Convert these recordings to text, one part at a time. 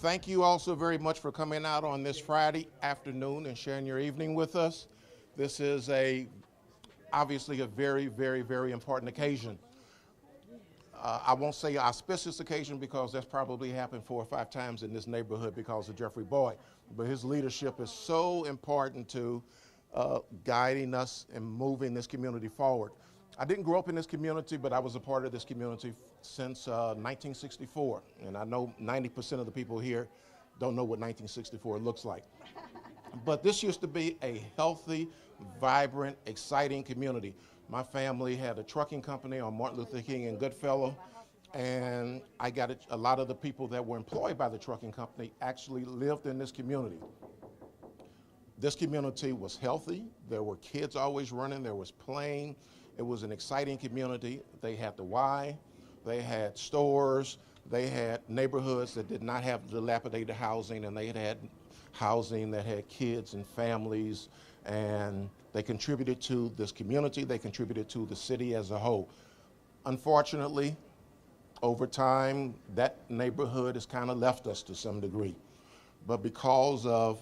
thank you all so very much for coming out on this Friday afternoon and sharing your evening with us. This is obviously a very, very, very important occasion. I won't say auspicious occasion because that's probably happened 4 or 5 times in this neighborhood because of L.Boyd. But his leadership is so important to guiding us and moving this community forward. I didn't grow up in this community, but I was a part of this community since 1964. And I know 90% of the people here don't know what 1964 looks like. But this used to be a healthy, vibrant, exciting community. My family had a trucking company on Martin Luther King and Goodfellow, and I got a lot of the people that were employed by the trucking company actually lived in this community. This community was healthy. There were kids always running. There was playing. It was an exciting community. They had the Y. They had stores. They had neighborhoods that did not have dilapidated housing, and they had housing that had kids and families, and they contributed to this community. They contributed to the city as a whole. Unfortunately, over time, that neighborhood has kind of left us to some degree. But because of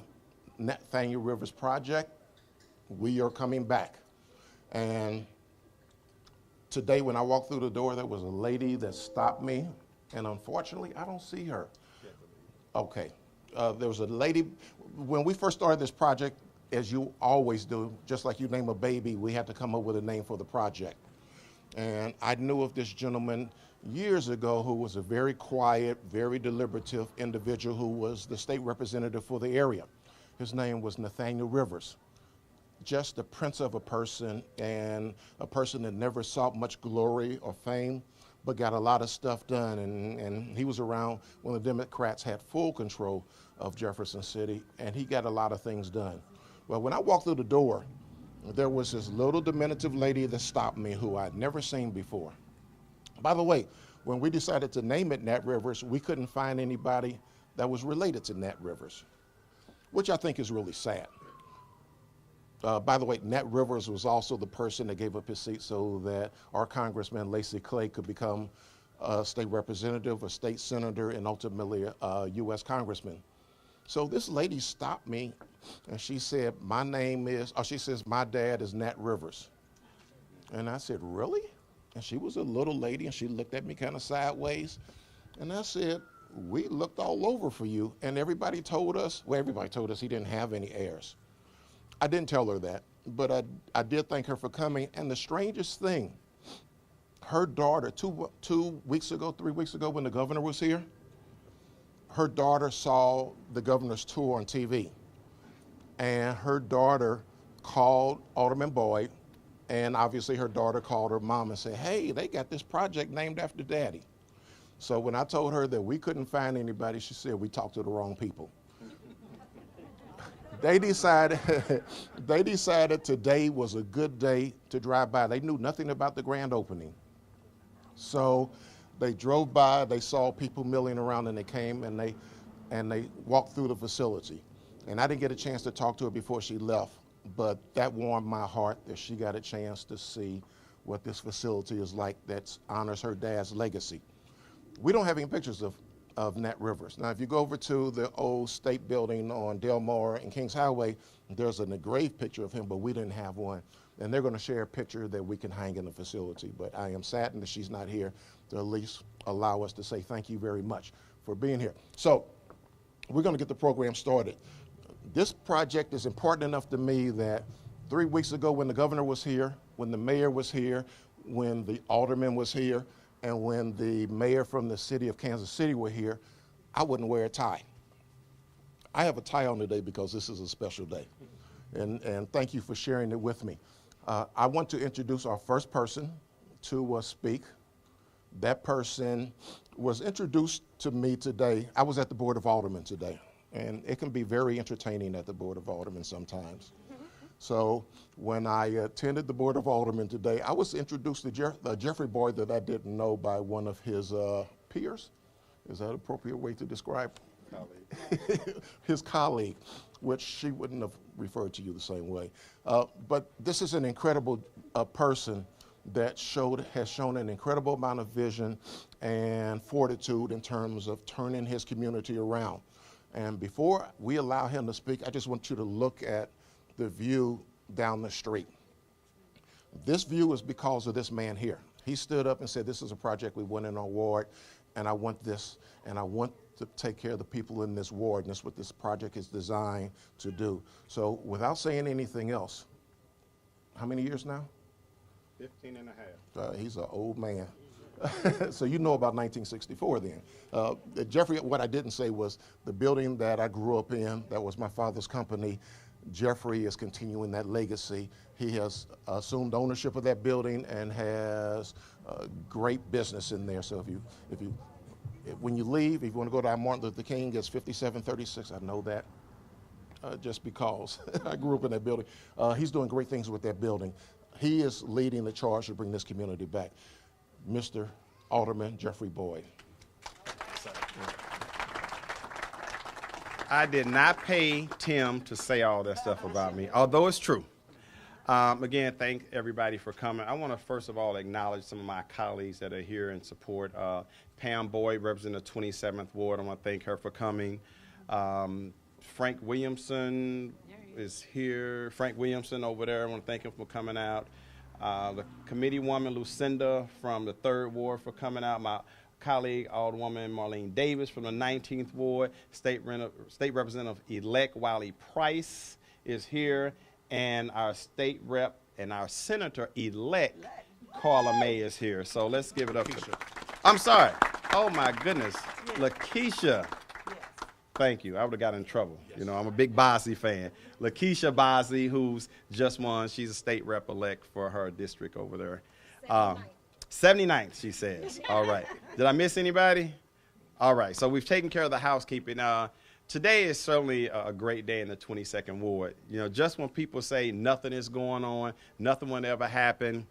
Nathaniel Rivers' project, we are coming back. And today when I walked through the door, there was a lady that stopped me, and unfortunately, I don't see her. Okay. There was a lady, when we first started this project, as you always do, just like you name a baby, we had to come up with a name for the project. And I knew of this gentleman years ago who was a very quiet, very deliberative individual who was the state representative for the area. His name was Nathaniel Rivers. Just a prince of a person, and a person that never sought much glory or fame, but got a lot of stuff done. And he was around when the Democrats had full control of Jefferson City, and he got a lot of things done. Well, when I walked through the door, there was this little diminutive lady that stopped me who I'd never seen before. By the way, when we decided to name it Nat Rivers, we couldn't find anybody that was related to Nat Rivers, which I think is really sad. By the way, Nat Rivers was also the person that gave up his seat so that our Congressman Lacy Clay could become a state representative, a state senator, and ultimately a U.S. congressman. So this lady stopped me, and she said, she says, my dad is Nat Rivers. And I said, really? And she was a little lady, and she looked at me kind of sideways. And I said, we looked all over for you, and everybody told us he didn't have any heirs. I didn't tell her that, but I did thank her for coming. And the strangest thing, her daughter, 3 weeks ago, when the governor was here, her daughter saw the governor's tour on TV. And her daughter called Alderman Boyd, and obviously her daughter called her mom and said, hey, they got this project named after Daddy. So when I told her that we couldn't find anybody, she said, we talked to the wrong people. They decided today was a good day to drive by. They knew nothing about the grand opening. So they drove by, they saw people milling around, and they came and they walked through the facility. And I didn't get a chance to talk to her before she left, but that warmed my heart that she got a chance to see what this facility is like that honors her dad's legacy. We don't have any pictures of Nat Rivers. Now, if you go over to the old state building on Delmar and Kings Highway, there's an engraved picture of him, but we didn't have one. And they're going to share a picture that we can hang in the facility. But I am saddened that she's not here to at least allow us to say thank you very much for being here. So we're going to get the program started. This project is important enough to me that 3 weeks ago when the governor was here, when the mayor was here, when the alderman was here, and when the mayor from the city of Kansas City were here, I wouldn't wear a tie. I have a tie on today because this is a special day. And thank you for sharing it with me. I want to introduce our first person to speak. That person was introduced to me today. I was at the Board of Aldermen today, and it can be very entertaining at the Board of Aldermen sometimes. So when I attended the Board of Aldermen today, I was introduced to L.Boyd that I didn't know by one of his peers. Is that an appropriate way to describe? Colleague. His colleague, which she wouldn't have referred to you the same way. But this is an incredible person that has shown an incredible amount of vision and fortitude in terms of turning his community around. And before we allow him to speak, I just want you to look at the view down the street. This view is because of this man here. He stood up and said, this is a project we won in our ward, and I want this, and I want to take care of the people in this ward, and that's what this project is designed to do. So without saying anything else, how many years now? 15 and a half. He's an old man. So you know about 1964 then. Jeffrey, what I didn't say was the building that I grew up in, that was my father's company, Jeffrey is continuing that legacy. He has assumed ownership of that building and has great business in there. So when you leave, if you want to go to our Martin Luther King, it's 5736. I know that just because I grew up in that building. He's doing great things with that building. He is leading the charge to bring this community back. Mr. Alderman Jeffrey Boyd. I did not pay Tim to say all that stuff about me, although it's true. Again, thank everybody for coming. I want to first of all acknowledge some of my colleagues that are here in support. Pam Boyd, representing the 27th Ward. I want to thank her for coming. Frank Williamson is here. Frank Williamson over there, I want to thank him for coming out. The committee woman, Lucinda, from the 3rd Ward for coming out. My colleague, Alderwoman Marlene Davis from the 19th Ward. State Representative-elect Wiley Price is here. And our state rep and our senator-elect, Karla May, is here. So let's give it up to I'm sorry. Oh, my goodness. Yes. Lakeisha. Yes. Thank you. I would have got in trouble. Yes. You know, I'm a big Bosley fan. Lakeisha Bosley, who's just won. She's a state rep-elect for her district over there. 79th, she says. All right. Did I miss anybody? All right. So we've taken care of the housekeeping. Today is certainly a great day in the 22nd Ward. You know, just when people say nothing is going on, nothing will ever happen,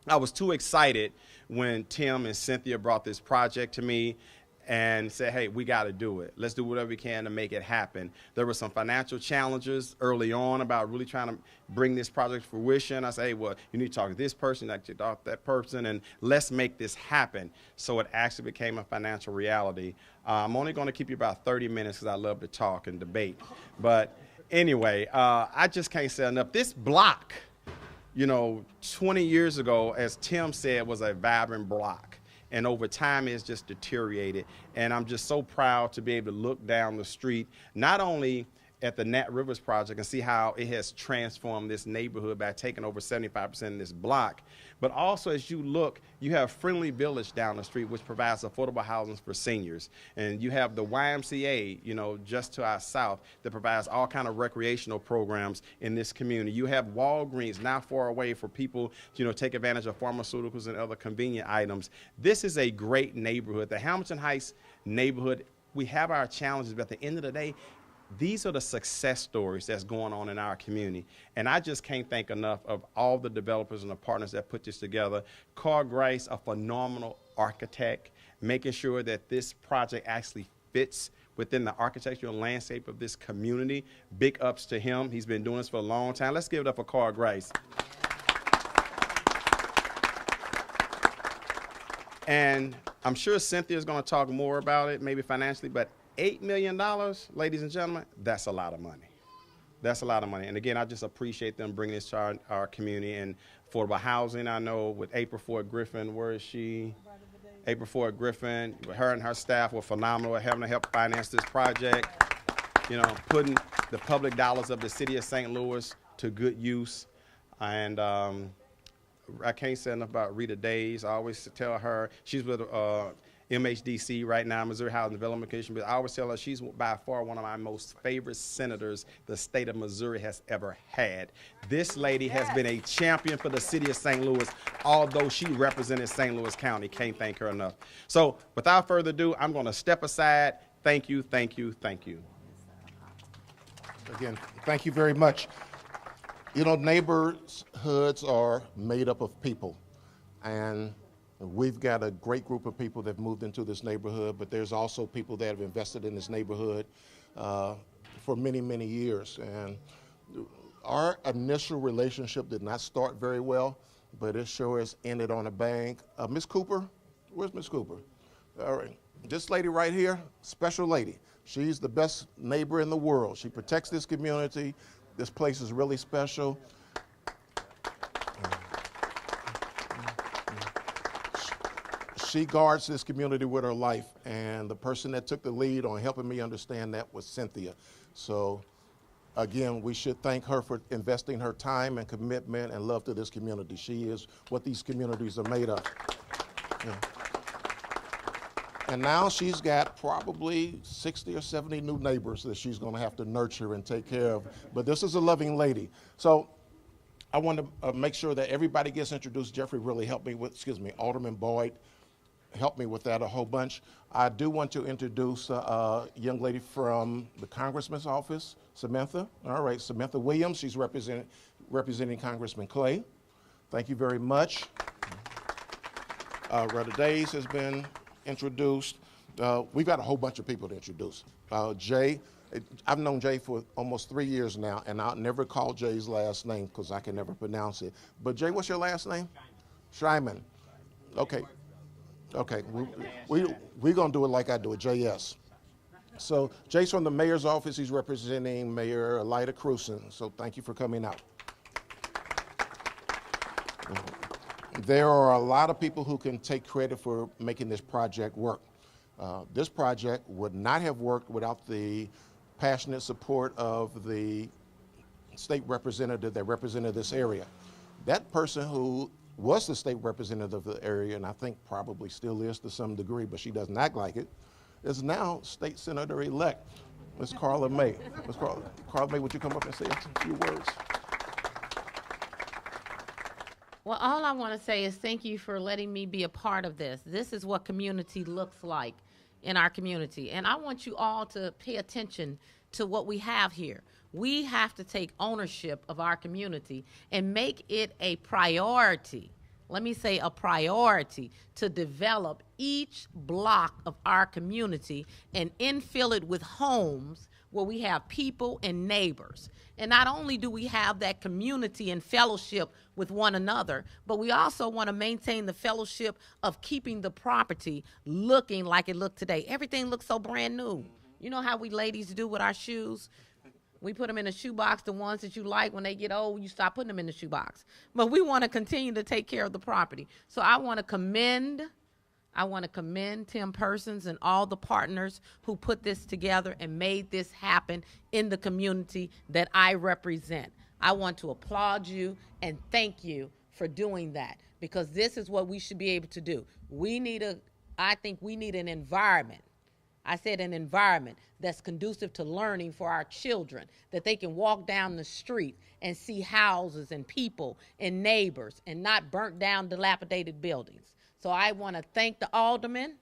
I was too excited when Tim and Cynthia brought this project to me and said, hey, we got to do it. Let's do whatever we can to make it happen. There were some financial challenges early on about really trying to bring this project to fruition. I said, hey, well, you need to talk to this person, you need to talk to that person, and let's make this happen. So it actually became a financial reality. I'm only going to keep you about 30 minutes because I love to talk and debate. But anyway, I just can't say enough. This block, you know, 20 years ago, as Tim said, was a vibrant block. And over time, it's just deteriorated. And I'm just so proud to be able to look down the street, not only at the Nat Rivers project and see how it has transformed this neighborhood by taking over 75% of this block, but also as you look, you have Friendly Village down the street, which provides affordable housing for seniors. And you have the YMCA, you know, just to our south, that provides all kind of recreational programs in this community. You have Walgreens not far away for people, you know, take advantage of pharmaceuticals and other convenient items. This is a great neighborhood. The Hamilton Heights neighborhood, we have our challenges, but at the end of the day, these are the success stories that's going on in our community. And I just can't thank enough of all the developers and the partners that put this together. Carl Grice, a phenomenal architect, making sure that this project actually fits within the architectural landscape of this community. Big ups to him. He's been doing this for a long time. Let's give it up for Carl Grice. And I'm sure Cynthia's going to talk more about it, maybe financially, but $8 million, ladies and gentlemen, that's a lot of money. That's a lot of money. And again, I just appreciate them bringing this to our community. And affordable housing, I know with April Ford Griffin, where is she? April Ford Griffin, her and her staff were phenomenal at helping to help finance this project. You know, putting the public dollars of the city of St. Louis to good use. And I can't say enough about Rita Days. I always tell her, she's with MHDC right now, Missouri Housing Development Commission, but I always tell her she's by far one of my most favorite senators the state of Missouri has ever had. This lady has been a champion for the city of St. Louis, although she represented St. Louis County. Can't thank her enough. So without further ado, I'm going to step aside. Thank you, thank you, thank you. Again, thank you very much. You know, neighborhoods are made up of people, and we've got a great group of people that have moved into this neighborhood, but there's also people that have invested in this neighborhood for many, many years. And our initial relationship did not start very well, but it sure is ended on a bang. Miss Cooper, where's Miss Cooper? All right, this lady right here, special lady. She's the best neighbor in the world. She protects this community. This place is really special. She guards this community with her life, and the person that took the lead on helping me understand that was Cynthia. So again, we should thank her for investing her time and commitment and love to this community. She is what these communities are made of. Yeah. And now she's got probably 60 or 70 new neighbors that she's going to have to nurture and take care of. But this is a loving lady. So I want to make sure that everybody gets introduced. Jeffrey really helped me with, Alderman Boyd helped me with that a whole bunch. I do want to introduce a young lady from the Congressman's office, Samantha. All right, Samantha Williams. She's representing Congressman Clay. Thank you very much. Retta Days has been introduced. We've got a whole bunch of people to introduce. Jay, I've known Jay for almost 3 years now, and I'll never call Jay's last name because I can never pronounce it. But Jay, what's your last name? Schreiman. Okay. Okay, we're going to do it like I do it, JS. So Jay's from the mayor's office. He's representing Mayor Elida Cruson. So thank you for coming out. There are a lot of people who can take credit for making this project work. This project would not have worked without the passionate support of the state representative that represented this area. That person who was the state representative of the area, and I think probably still is to some degree, but she doesn't act like it, is now state senator-elect, Ms. Karla May. Ms. Karla May, would you come up and say a few words? Well, all I want to say is thank you for letting me be a part of this. This is what community looks like in our community. And I want you all to pay attention to what we have here. We have to take ownership of our community and make it a priority. Let me say a priority to develop each block of our community and infill it with homes where we have people and neighbors. And not only do we have that community and fellowship with one another, but we also want to maintain the fellowship of keeping the property looking like it looked today. Everything looks so brand new. You know how we ladies do with our shoes? We put them in a shoebox, the ones that you like. When they get old, you stop putting them in the shoebox. But we want to continue to take care of the property. So I want to commend Tim Persons and all the partners who put this together and made this happen in the community that I represent. I want to applaud you and thank you for doing that, because this is what we should be able to do. I think we need an environment. I said an environment that's conducive to learning for our children, that they can walk down the street and see houses and people and neighbors and not burnt down, dilapidated buildings. So I want to thank the Alderman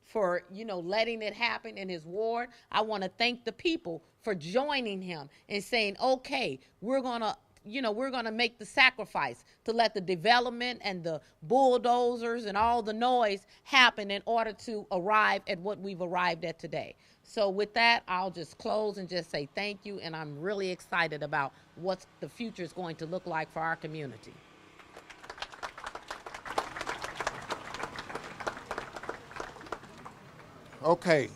for, letting it happen in his ward. I want to thank the people for joining him and saying, okay, we're going to make the sacrifice to let the development and the bulldozers and all the noise happen in order to arrive at what we've arrived at today. So with that, I'll just close and just say thank you, and I'm really excited about what the future is going to look like for our community. Okay.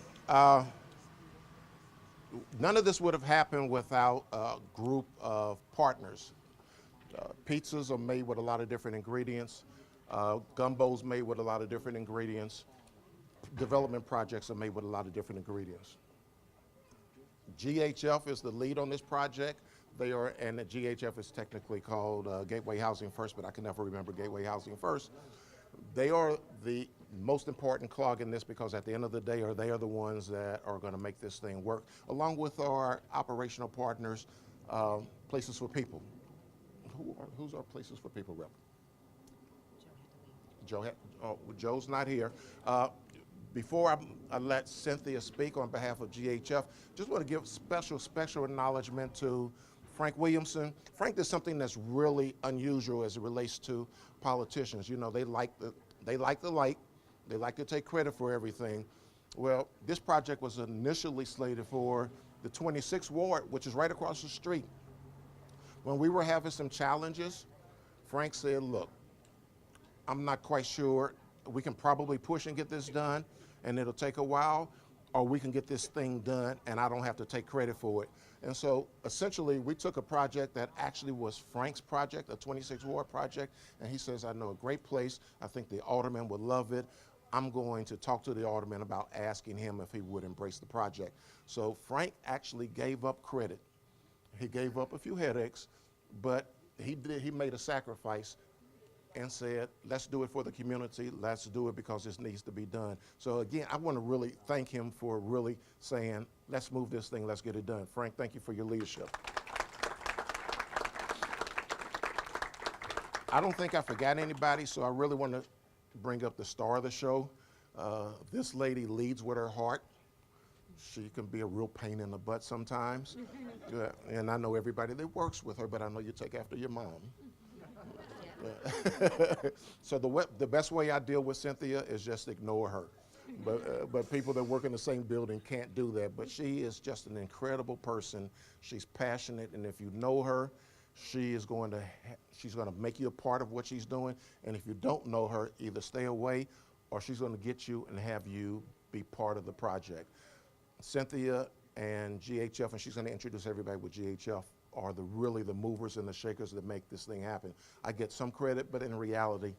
None of this would have happened without a group of partners. Pizzas are made with a lot of different ingredients. Gumbo's made with a lot of different ingredients. Development projects are made with a lot of different ingredients. GHF is the lead on this project. And the GHF is technically called Gateway Housing First, but I can never remember Gateway Housing First. They are the most important clog in this, because at the end of the day, they are the ones that are going to make this thing work, along with our operational partners, Places for People. Who's our Places for People rep? Joe's not here. Before I let Cynthia speak on behalf of GHF, just want to give special acknowledgement to Frank Williamson. Frank did something that's really unusual as it relates to politicians. They like the light. They like to take credit for everything. Well, this project was initially slated for the 26th ward, which is right across the street. When we were having some challenges, Frank said, look, I'm not quite sure. We can probably push and get this done, and it'll take a while, or we can get this thing done and I don't have to take credit for it. And so essentially we took a project that actually was Frank's project, a 26 Ward project, and he says, I know a great place. I think the Alderman would love it. I'm going to talk to the Alderman about asking him if he would embrace the project. So Frank actually gave up credit. He gave up a few headaches, but he made a sacrifice and said, let's do it for the community. Let's do it because this needs to be done. So again, I want to really thank him for really saying, let's move this thing, let's get it done. Frank, thank you for your leadership. I don't think I forgot anybody, so I really want to bring up the star of the show. This lady leads with her heart. She can be a real pain in the butt sometimes. And I know everybody that works with her, but I know you take after your mom. So the best way I deal with Cynthia is just ignore her. But people that work in the same building can't do that. But she is just an incredible person. She's passionate, and if you know her, she's going to make you a part of what she's doing. And if you don't know her, either stay away or she's going to get you and have you be part of the project. Cynthia and GHF, and she's going to introduce everybody with GHF, are really the movers and the shakers that make this thing happen. I get some credit, but in reality,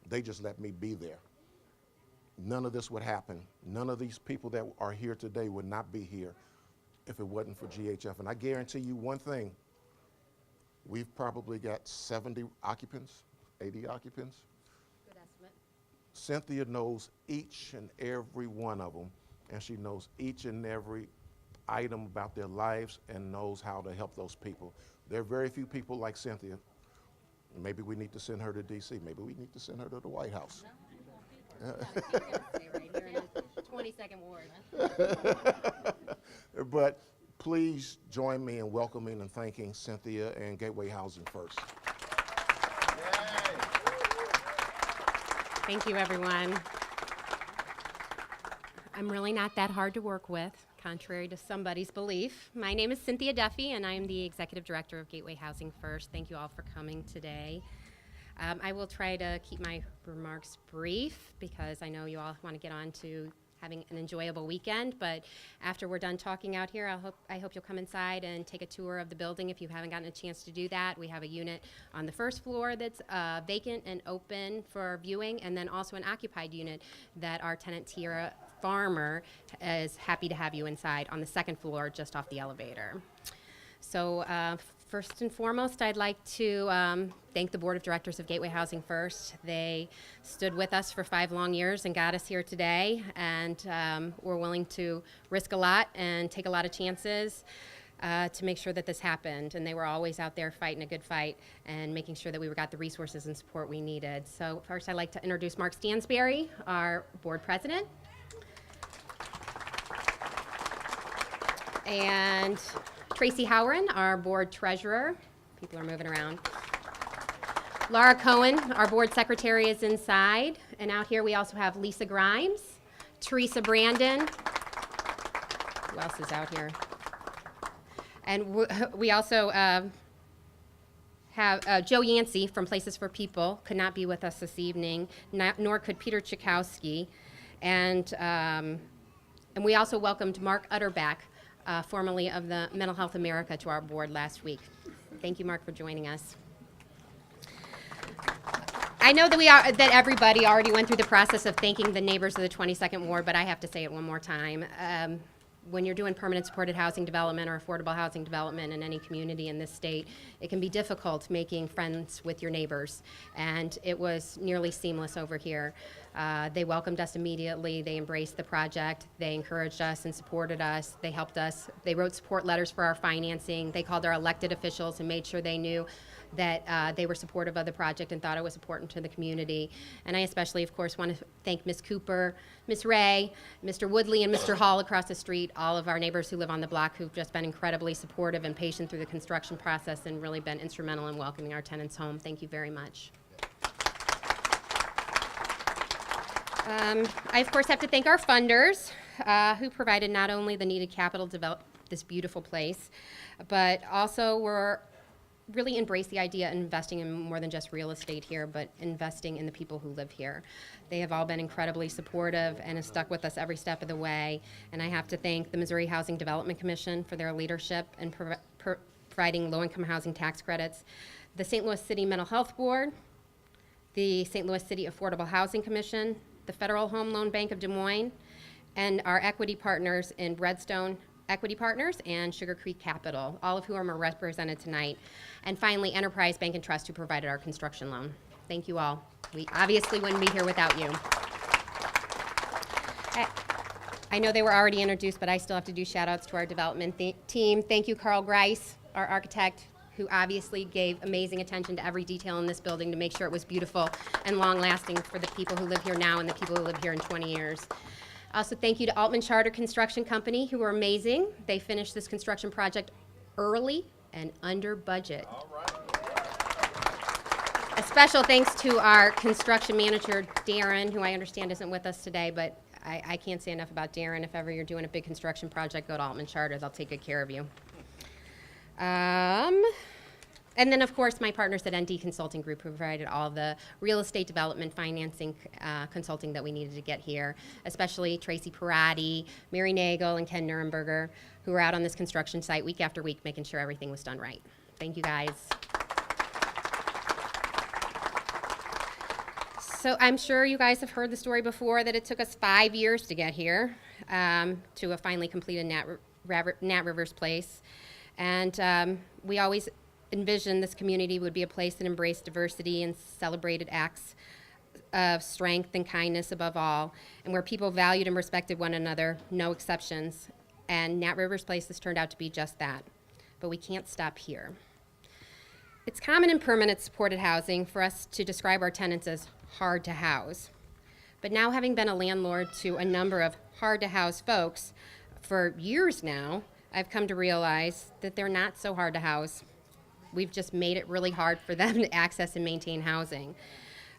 they just let me be there. None of this would happen. None of these people that are here today would not be here if it wasn't for GHF. And I guarantee you one thing, we've probably got 70 occupants, 80 occupants. Good estimate. Cynthia knows each and every one of them, and she knows each and every item about their lives and knows how to help those people. There are very few people like Cynthia. Maybe we need to send her to DC. Maybe we need to send her to the White House. You're gonna stay right here in the 22nd Ward. But please join me in welcoming and thanking Cynthia and Gateway Housing First. Thank you, everyone. I'm really not that hard to work with, contrary to somebody's belief. My name is Cynthia Duffe, and I am the Executive Director of Gateway Housing First. Thank you all for coming today. I will try to keep my remarks brief because I know you all want to get on to having an enjoyable weekend, but after we're done talking out here, I hope you'll come inside and take a tour of the building if you haven't gotten a chance to do that. We have a unit on the first floor that's vacant and open for viewing, and then also an occupied unit that our tenant Tierra Farmer is happy to have you inside on the second floor just off the elevator. So first and foremost, I'd like to thank the Board of Directors of Gateway Housing First. They stood with us for 5 long years and got us here today, and we're willing to risk a lot and take a lot of chances to make sure that this happened. And they were always out there fighting a good fight and making sure that we got the resources and support we needed. So first, I'd like to introduce Mark Stansberry, our Board President. And Tracy Howren, our Board Treasurer. People are moving around. Laura Cohen, our Board Secretary, is inside. And out here we also have Lisa Grimes, Teresa Brandon. Who else is out here? And we also have Joe Yancey from Places for People, could not be with us this evening, nor could Peter Chakowski. And we also welcomed Mark Utterback, formerly of the Mental Health America, to our board last week. Thank you, Mark, for joining us. I know that that everybody already went through the process of thanking the neighbors of the 22nd Ward, but I have to say it one more time. When you're doing permanent supported housing development or affordable housing development in any community in this state, it can be difficult making friends with your neighbors, and it was nearly seamless over here. They welcomed us immediately. They embraced the project. They encouraged us and supported us. They helped us. They wrote support letters for our financing. They called our elected officials and made sure they knew that they were supportive of the project and thought it was important to the community. And I especially, of course, want to thank Ms. Cooper, Ms. Ray, Mr. Woodley, and Mr. Hall across the street, all of our neighbors who live on the block who've just been incredibly supportive and patient through the construction process and really been instrumental in welcoming our tenants home. Thank you very much. I, of course, have to thank our funders who provided not only the needed capital to develop this beautiful place, but also were really embrace the idea of investing in more than just real estate here, but investing in the people who live here. They have all been incredibly supportive and have stuck with us every step of the way. And I have to thank the Missouri Housing Development Commission for their leadership in providing low-income housing tax credits, the St. Louis City Mental Health Board, the St. Louis City Affordable Housing Commission, the Federal Home Loan Bank of Des Moines, and our equity partners in Redstone Equity Partners and Sugar Creek Capital, all of whom are represented tonight. And finally, Enterprise Bank and Trust, who provided our construction loan. Thank you all. We obviously wouldn't be here without you. I know they were already introduced, but I still have to do shout outs to our development team. Thank you, Carl Grice, our architect, who obviously gave amazing attention to every detail in this building to make sure it was beautiful and long lasting for the people who live here now and the people who live here in 20 years. Also, thank you to Altman Charter Construction Company, who were amazing. They finished this construction project early and under budget. All right. A special thanks to our construction manager, Darren, who I understand isn't with us today, but I can't say enough about Darren. If ever you're doing a big construction project, go to Altman Charter. They'll take good care of you. And then, of course, my partners at ND Consulting Group provided all the real estate development financing consulting that we needed to get here, especially Tracy Parati, Mary Nagel, and Ken Nuremberger, who were out on this construction site week after week making sure everything was done right. Thank you, guys. So I'm sure you guys have heard the story before that it took us 5 years to get here to a finally completed Nat Rivers Place. And we always envisioned this community would be a place that embraced diversity and celebrated acts of strength and kindness above all, and where people valued and respected one another, no exceptions. And Nat Rivers Place has turned out to be just that. But we can't stop here. It's common in permanent supported housing for us to describe our tenants as hard to house. But now, having been a landlord to a number of hard to house folks for years now, I've come to realize that they're not so hard to house. We've just made it really hard for them to access and maintain housing.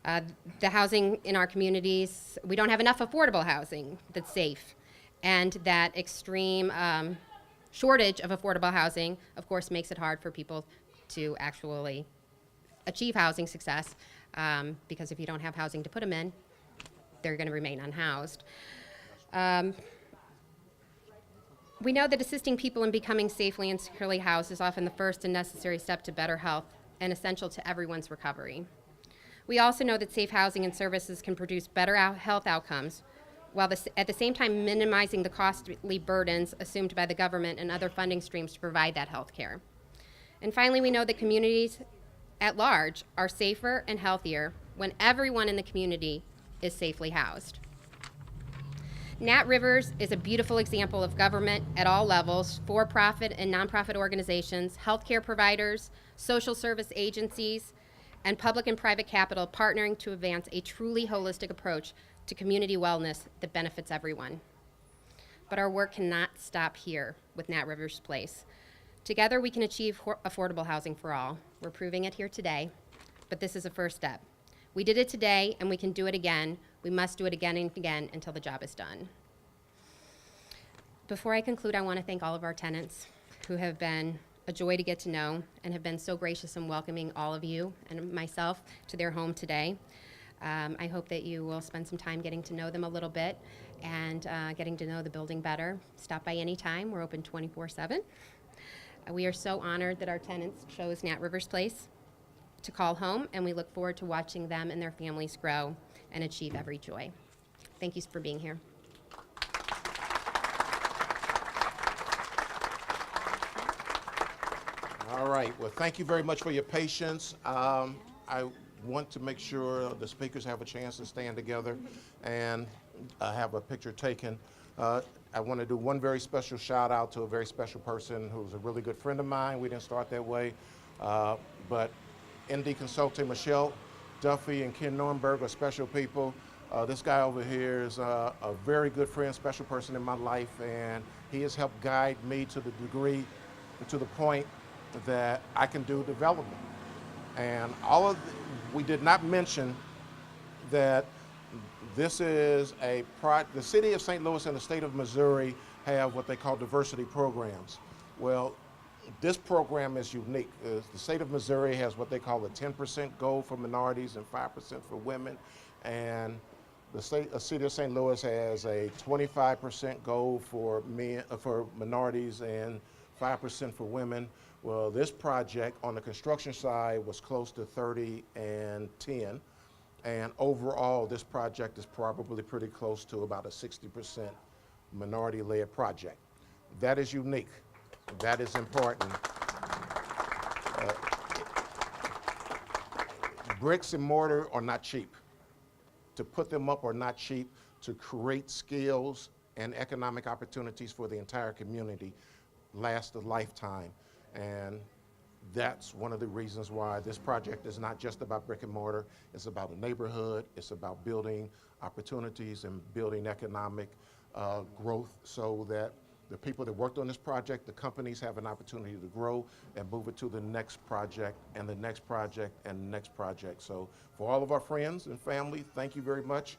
The housing in our communities, we don't have enough affordable housing that's safe. And that extreme shortage of affordable housing, of course, makes it hard for people to actually achieve housing success, because if you don't have housing to put them in, they're going to remain unhoused. We know that assisting people in becoming safely and securely housed is often the first and necessary step to better health and essential to everyone's recovery. We also know that safe housing and services can produce better health outcomes, while at the same time minimizing the costly burdens assumed by the government and other funding streams to provide that health care. And finally, we know that communities at large are safer and healthier when everyone in the community is safely housed. Nat Rivers is a beautiful example of government at all levels, for-profit and nonprofit organizations, healthcare providers, social service agencies, and public and private capital partnering to advance a truly holistic approach to community wellness that benefits everyone. But our work cannot stop here with Nat Rivers Place. Together we can achieve affordable housing for all. We're proving it here today, but this is a first step. We did it today, and we can do it again. We must do it again and again until the job is done. Before I conclude, I want to thank all of our tenants who have been a joy to get to know and have been so gracious in welcoming all of you and myself to their home today. I hope that you will spend some time getting to know them a little bit and getting to know the building better. Stop by any time. We're open 24/7. We are so honored that our tenants chose Nat Rivers Place to call home, and we look forward to watching them and their families grow and achieve every joy. Thank you for being here. All right. Well, thank you very much for your patience. I want to make sure the speakers have a chance to stand together and have a picture taken. I want to do one very special shout out to a very special person who's a really good friend of mine. We didn't start that way, but ND Consulting, Michelle Duffe and Ken Nuremberg are special people. This guy over here is a very good friend, special person in my life, and he has helped guide me to the degree, to the point that I can do development. And we did not mention that this is the city of St. Louis and the state of Missouri have what they call diversity programs. Well, This program is unique. The state of Missouri has what they call a 10% goal for minorities and 5% for women. And the city of St. Louis has a 25% goal for for minorities and 5% for women. Well, this project on the construction side was close to 30 and 10. And overall, this project is probably pretty close to about a 60% minority-led project. That is unique. That is important. Bricks and mortar are not cheap. To put them up are not cheap. To create skills and economic opportunities for the entire community lasts a lifetime. And that's one of the reasons why this project is not just about brick and mortar. It's about a neighborhood. It's about building opportunities and building economic growth so that the people that worked on this project, the companies have an opportunity to grow and move it to the next project and the next project and the next project. So for all of our friends and family, thank you very much.